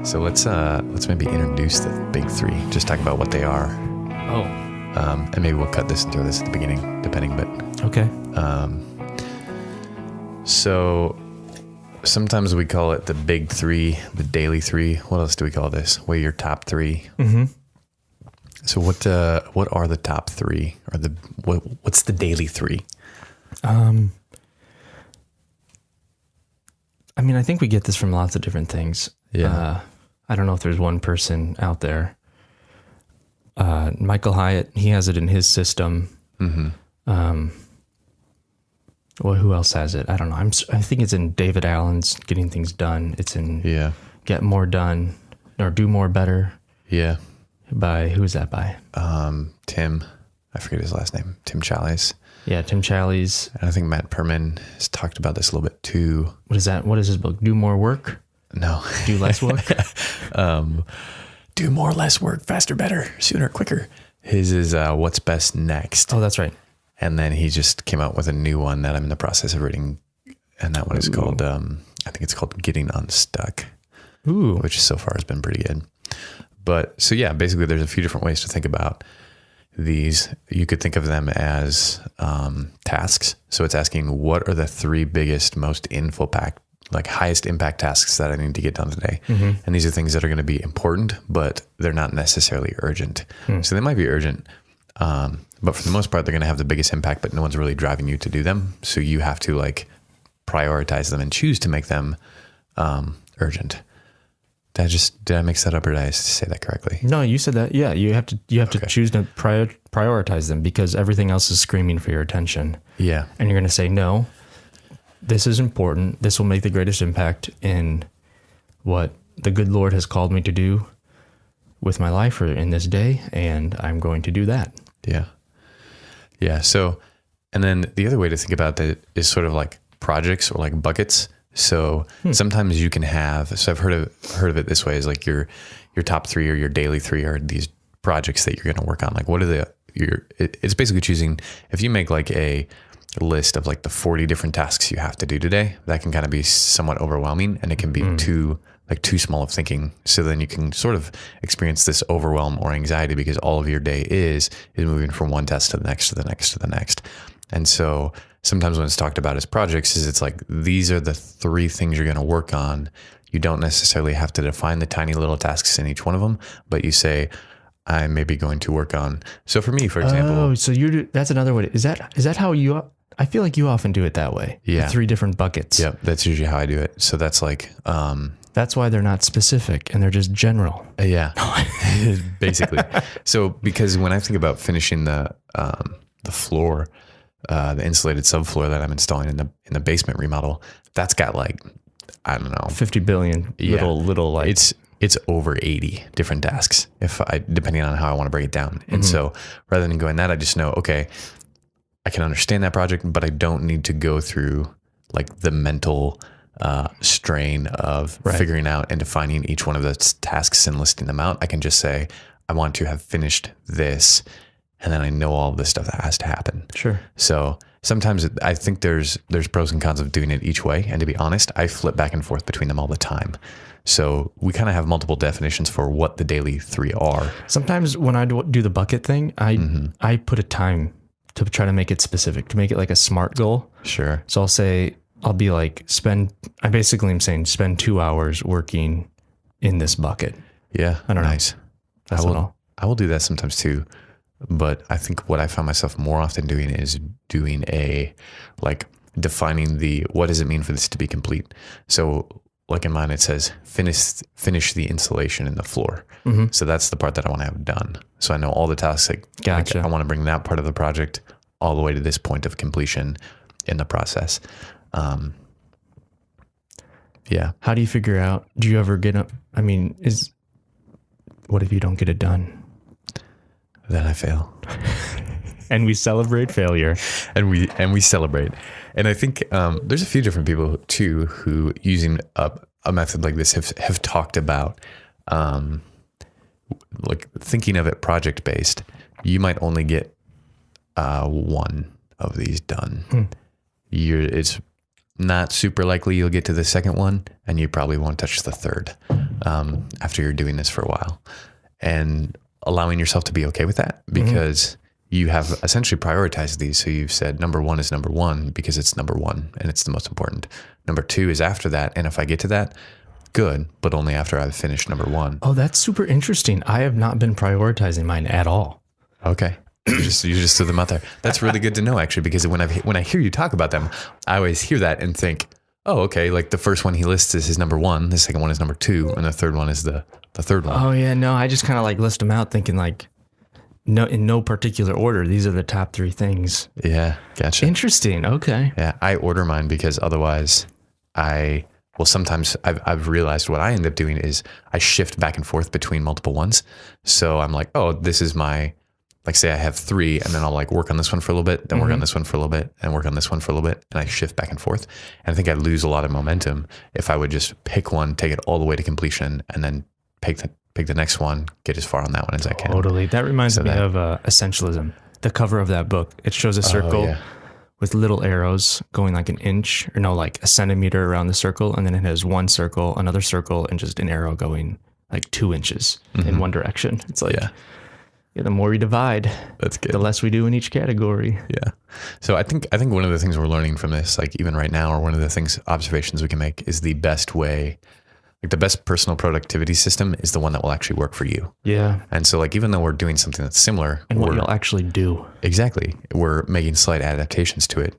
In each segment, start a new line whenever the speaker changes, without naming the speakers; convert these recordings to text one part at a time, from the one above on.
So let's maybe introduce the big three. Just talk about what they are.
Oh.
And maybe we'll cut this and throw this at the beginning, depending. But
okay.
So sometimes we call it the big three, the daily three. What else do we call this? What are your top three?
Mm-hmm.
So what are the top three, or what's the daily three?
I mean, I think we get this from lots of different things.
Yeah.
I don't know if there's one person out there. Michael Hyatt, he has it in his system.
Mm-hmm.
Well, who else has it? I don't know. I think it's in David Allen's Getting Things Done. It's in Get More Done or Do More Better.
Yeah.
By, who is that by?
Tim, I forget his last name. Tim Challies.
Yeah, Tim Challies.
And I think Matt Perman has talked about this a little bit too.
What is that? What is his book? Do More Work?
No.
Do Less Work?
Do more, less work, faster, better, sooner, quicker. His is What's Best Next.
Oh, that's right.
And then he just came out with a new one that I'm in the process of reading. And that one is called, I think it's called Getting Unstuck.
Ooh.
Which so far has been pretty good. But so yeah, basically there's a few different ways to think about these. You could think of them as tasks. So it's asking, what are the three biggest, most highest impact tasks that I need to get done today?
Mm-hmm.
And these are things that are going to be important, but they're not necessarily urgent. So they might be urgent, but for the most part, they're going to have the biggest impact, but no one's really driving you to do them. So you have to prioritize them and choose to make them urgent. Did I mix that up, or did I say that correctly?
No, you said that. Yeah, you have to choose to prioritize them because everything else is screaming for your attention.
Yeah.
And you're going to say, no, this is important. This will make the greatest impact in what the good Lord has called me to do with my life or in this day, and I'm going to do that.
Yeah. Yeah. So, and then the other way to think about that is sort of like projects or like buckets. So sometimes you can have, so I've heard of it this way, is like your top three or your daily three are these projects that you're going to work on. Like what are it's basically choosing, if you make like a list of like the 40 different tasks you have to do today, that can kind of be somewhat overwhelming, and it can be too small of thinking. So then you can sort of experience this overwhelm or anxiety because all of your day is moving from one task to the next, to the next, to the next. And so sometimes when it's talked about as projects, it's like, these are the three things you're going to work on. You don't necessarily have to define the tiny little tasks in each one of them, but you say, I'm maybe going to work on. So for me, for example.
Oh, so that's another way. Is that how you, I feel like you often do it that way.
Yeah.
The three different buckets.
Yep. That's usually how I do it. So that's like,
that's why they're not specific and they're just general.
Yeah, basically. So because when I think about finishing the floor, the insulated subfloor that I'm installing in the basement remodel, that's got like, I don't know,
50 billion little like
it's over 80 different tasks depending on how I want to break it down. And so rather than going that, I just know, okay, I can understand that project, but I don't need to go through like the mental strain of figuring out and defining each one of those tasks and listing them out. I can just say, I want to have finished this, and then I know all of the stuff that has to happen.
Sure.
So sometimes I think there's pros and cons of doing it each way. And to be honest, I flip back and forth between them all the time. So we kind of have multiple definitions for what the daily three are.
Sometimes when I do the bucket thing, I put a time to try to make it specific, to make it like a SMART goal.
Sure.
So I'll be like, spend 2 hours working in this bucket.
Yeah.
I don't know.
Nice.
That's
I will do that sometimes too. But I think what I found myself more often doing is doing defining what does it mean for this to be complete? So like in mine, it says finish the insulation in the floor. Mm-hmm. So that's the part that I want to have done. So I know all the tasks,
Gotcha.
I want to bring that part of the project all the way to this point of completion in the process. Yeah.
How do you figure out, do you ever get up? I mean, what if you don't get it done?
Then I fail.
And we celebrate failure.
And we celebrate. And I think there's a few different people too who, using a method like this, have talked about like thinking of it project based. You might only get one of these done. It's not super likely you'll get to the second one, and you probably won't touch the third after you're doing this for a while. And allowing yourself to be okay with that, because you have essentially prioritized these. So you've said number one is number one because it's number one and it's the most important. Number two is after that. And if I get to that, good, but only after I've finished number one.
Oh, that's super interesting. I have not been prioritizing mine at all.
Okay. You just threw them out there. That's really good to know, actually, because when I hear you talk about them, I always hear that and think, oh, okay, like the first one he lists is his number one, the second one is number two, and the third one is the third one.
Oh yeah, no, I just kind of like list them out thinking like, no, in no particular order. These are the top three things.
Yeah, gotcha.
Interesting. Okay.
Yeah, I order mine because otherwise sometimes I've realized what I end up doing is I shift back and forth between multiple ones. So I'm like, oh, this is my, like say I have three, and then I'll like work on this one for a little bit, then work on this one for a little bit, and work on this one for a little bit. And I shift back and forth. And I think I'd lose a lot of momentum if I would just pick one, take it all the way to completion, and then pick the next one, get as far on that one as I can.
Totally. That reminds me of Essentialism. The cover of that book, it shows a circle with little arrows going like an inch, or no, like a centimeter around the circle. And then it has one circle, another circle, and just an arrow going like 2 inches in one direction. It's like, the more we divide,
that's good,
the less we do in each category.
Yeah. So I think one of the things we're learning from this, like even right now, or one of the observations we can make is the best way, like the best personal productivity system is the one that will actually work for you.
Yeah.
And so like, even though we're doing something that's similar,
and what you'll actually do.
Exactly. We're making slight adaptations to it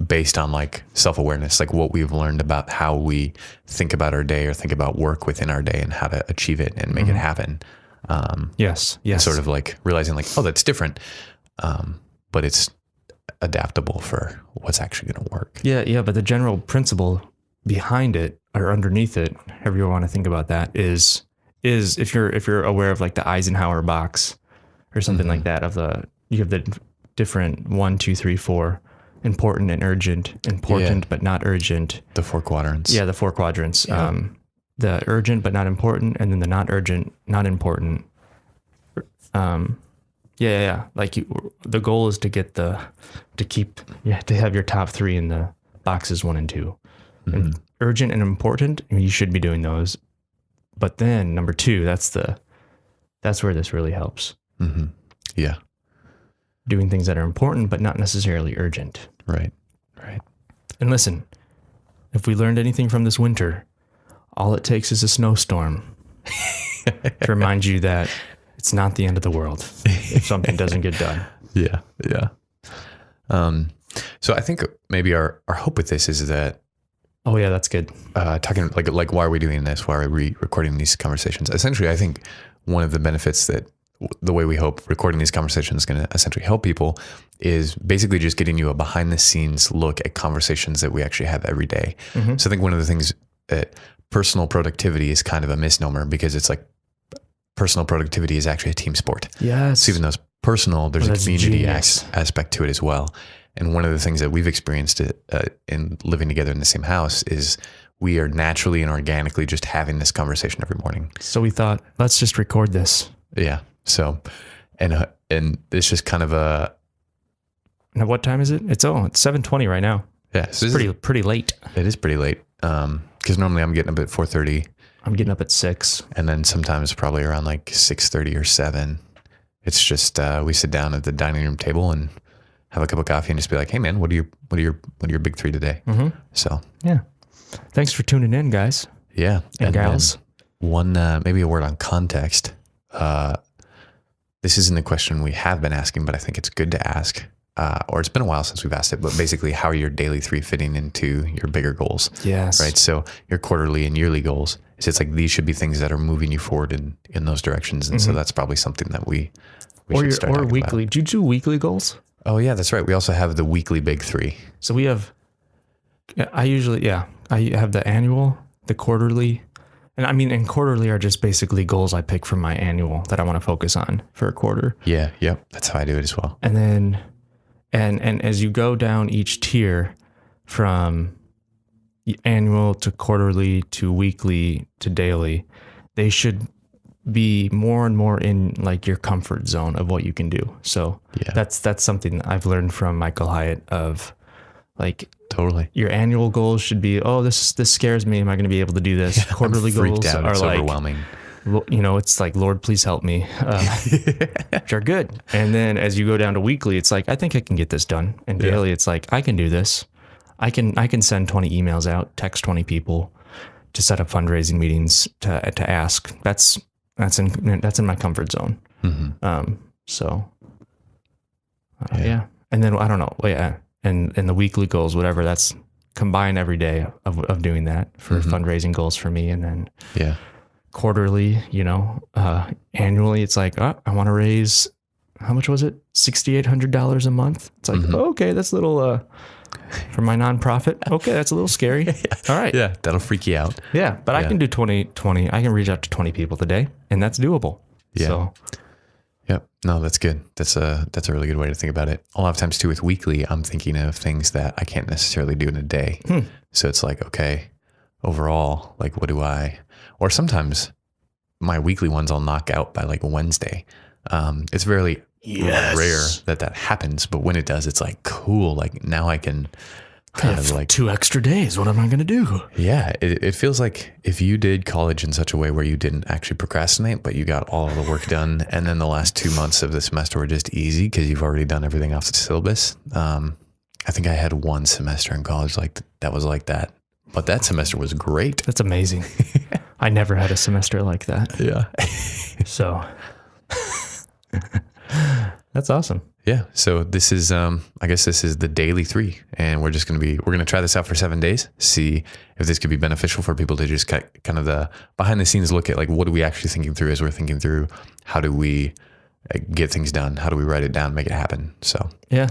based on like self-awareness, like what we've learned about how we think about our day or think about work within our day and how to achieve it and make it happen.
Yes.
Sort of like realizing like, oh, that's different. But it's adaptable for what's actually going to work.
Yeah. But the general principle behind it or underneath it, however you want to think about that, is if you're aware of like the Eisenhower box or something like that, you have the different 1, 2, 3, 4, important and urgent, important but not urgent.
The 4 quadrants.
Yeah, the 4 quadrants. Yeah. The urgent but not important, and then the not urgent, not important. Like the goal is to have your top 3 in the boxes 1 and 2. And urgent and important, you should be doing those. But then number 2, that's where this really helps.
Yeah.
Doing things that are important but not necessarily urgent.
Right.
And listen, if we learned anything from this winter, all it takes is a snowstorm to remind you that it's not the end of the world if something doesn't get done.
Yeah. So I think maybe our hope with this is that.
Oh yeah, that's good.
Talking like why are we doing this? Why are we recording these conversations? Essentially, I think one of the benefits that the way we hope recording these conversations is going to essentially help people is basically just getting you a behind the scenes look at conversations that we actually have every day. So I think one of the things that personal productivity is kind of a misnomer, because it's like personal productivity is actually a team sport.
Yes.
So even though it's personal, there's a community aspect to it as well. And one of the things that we've experienced in living together in the same house is we are naturally and organically just having this conversation every morning.
So we thought, let's just record this.
Yeah. So, and it's just kind of a.
Now, what time is it? It's 7:20 right now.
Yeah.
So it's pretty late.
It is pretty late. Because normally I'm getting up at 4:30.
I'm getting up at 6.
And then sometimes probably around like 6:30 or 7. It's just we sit down at the dining room table and have a cup of coffee and just be like, hey man, what are your big 3 today? So
yeah. Thanks for tuning in, guys.
Yeah.
And gals.
One maybe a word on context. This isn't a question we have been asking, but I think it's good to ask. Or it's been a while since we've asked it, but basically, how are your daily 3 fitting into your bigger goals?
Yes.
Right. So your quarterly and yearly goals, it's like these should be things that are moving you forward in those directions. And so that's probably something that we should start talking
weekly.
about.
Do you do weekly goals?
Oh yeah, that's right. We also have the weekly big 3.
So we have, I have the annual, the quarterly, and quarterly are just basically goals I pick from my annual that I want to focus on for a quarter.
Yeah. Yep. That's how I do it as well.
And then, and as you go down each tier from annual to quarterly to weekly to daily, they should be more and more in like your comfort zone of what you can do. So that's something I've learned from Michael Hyatt of Like
Totally.
your annual goals should be, oh, this scares me. Am I going to be able to do this? Quarterly goals
out.
are
It's
like,
overwhelming.
it's like, Lord, please help me, which are good. And then as you go down to weekly, it's like, I think I can get this done. And daily, it's like, I can do this. I can send 20 emails out, text 20 people to set up fundraising meetings to ask. That's in my comfort zone.
Mm-hmm.
Yeah. And then I don't know. Yeah. And the weekly goals, whatever, that's combine every day of doing that for fundraising goals for me. And then quarterly, annually, it's like, I want to raise, how much was it? $6,800 a month. It's like, okay, that's a little, for my nonprofit. Okay. That's a little scary. All right.
Yeah. That'll freak you out.
Yeah. But I can do 20, I can reach out to 20 people today, and that's doable.
Yeah.
So.
Yep. No, that's good. That's a really good way to think about it. A lot of times too with weekly, I'm thinking of things that I can't necessarily do in a day. So it's like, okay, overall, like or sometimes my weekly ones I'll knock out by like Wednesday. It's very rare that happens, but when it does, it's like cool. Like now I can kind of like
2 extra days. What am I going to do?
Yeah. It feels like if you did college in such a way where you didn't actually procrastinate, but you got all of the work done. And then the last 2 months of the semester were just easy because you've already done everything off the syllabus. I think I had one semester in college that was like that, but that semester was great.
That's amazing. I never had a semester like that.
Yeah.
So that's awesome.
Yeah. So this is, I guess this is the daily 3, and we're going to try this out for 7 days, see if this could be beneficial for people to just kind of the behind the scenes look at like, what are we actually thinking through as we're thinking through, how do we get things done? How do we write it down, make it happen? So
yeah.